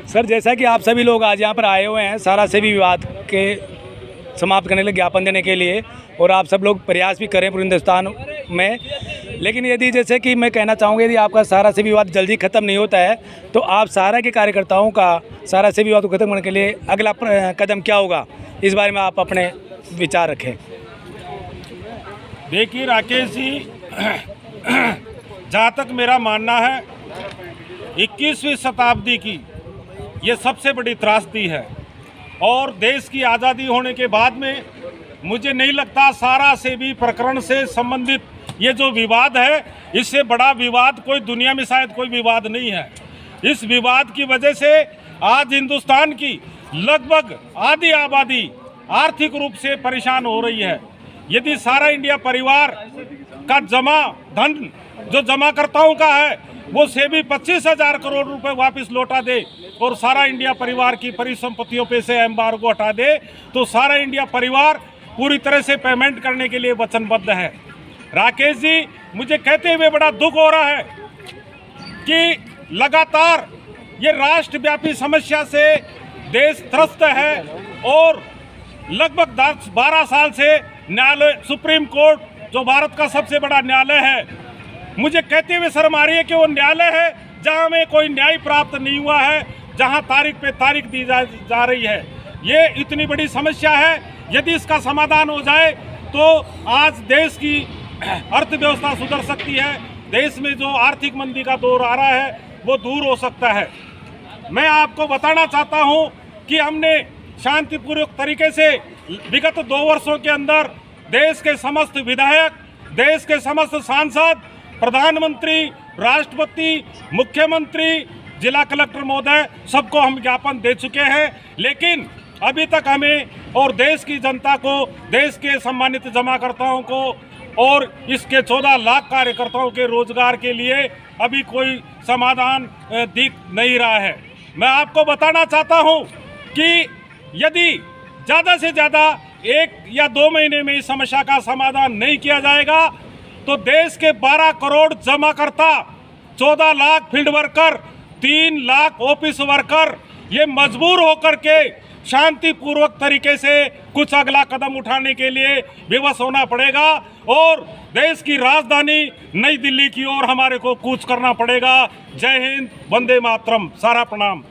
Sir, जैसा कि आप सभी लोग आज यहाँ पर आए हुए हैं सारा सेवी विवाद के समाप्त करने के लिए ज्ञापन देने के लिए, और आप सब लोग प्रयास भी करें पूरे हिंदुस्तान में, लेकिन यदि जैसे कि मैं कहना चाहूँगा यदि आपका सारा सेवी विवाद जल्दी ख़त्म नहीं होता है तो आप सारा के कार्यकर्ताओं का सारा सेवी विवाद को ख़त्म करने के लिए अगला कदम क्या होगा, इस बारे में आप अपने विचार रखें। देखिए राकेश जी, जहाँ तक मेरा मानना है 21वीं शताब्दी की ये सबसे बड़ी त्रासदी है, और देश की आज़ादी होने के बाद में मुझे नहीं लगता सारा सेवी प्रकरण से संबंधित ये जो विवाद है, इससे बड़ा विवाद कोई दुनिया में शायद कोई विवाद नहीं है। इस विवाद की वजह से आज हिंदुस्तान की लगभग आधी आबादी आर्थिक रूप से परेशान हो रही है। यदि सारा इंडिया परिवार का जमा धन जो जमाकर्ताओं का है वो सेवी 25,000 करोड़ रुपए वापस लौटा दे और सारा इंडिया परिवार की परिसंपत्तियों पे से एम्बार्गो हटा दे, तो सारा इंडिया परिवार पूरी तरह से पेमेंट करने के लिए वचनबद्ध है। राकेश जी, मुझे कहते हुए बड़ा दुख हो रहा है कि लगातार ये राष्ट्रव्यापी समस्या से देश त्रस्त है, और लगभग 10-12 साल से न्यायालय, सुप्रीम कोर्ट जो भारत का सबसे बड़ा न्यायालय है, मुझे कहते हुए शर्म आ रही है कि वो न्यायालय है जहां में कोई न्याय प्राप्त नहीं हुआ है, जहां तारीख पे तारीख दी जा रही है। ये इतनी बड़ी समस्या है, यदि इसका समाधान हो जाए तो आज देश की अर्थव्यवस्था सुधर सकती है, देश में जो आर्थिक मंदी का दौर आ रहा है वो दूर हो सकता है। मैं आपको बताना चाहता हूं कि हमने शांतिपूर्वक तरीके से विगत 2 वर्षों के अंदर देश के समस्त विधायक, देश के समस्त सांसद, प्रधानमंत्री, राष्ट्रपति, मुख्यमंत्री, जिला कलेक्टर महोदय, सबको हम ज्ञापन दे चुके हैं, लेकिन अभी तक हमें और देश की जनता को, देश के सम्मानित जमाकर्ताओं को और इसके 14 लाख कार्यकर्ताओं के रोजगार के लिए अभी कोई समाधान दिख नहीं रहा है। मैं आपको बताना चाहता हूं कि यदि ज़्यादा से ज़्यादा 1 या 2 महीने में इस समस्या का समाधान नहीं किया जाएगा तो देश के 12 करोड़ जमाकर्ता, 14 lakh field worker, 3 lakh office worker ये मजबूर होकर के शांतिपूर्वक तरीके से कुछ अगला कदम उठाने के लिए विवश होना पड़ेगा, और देश की राजधानी नई दिल्ली की ओर हमारे को कूच करना पड़ेगा। जय हिंद, वंदे मातरम, सारा प्रणाम।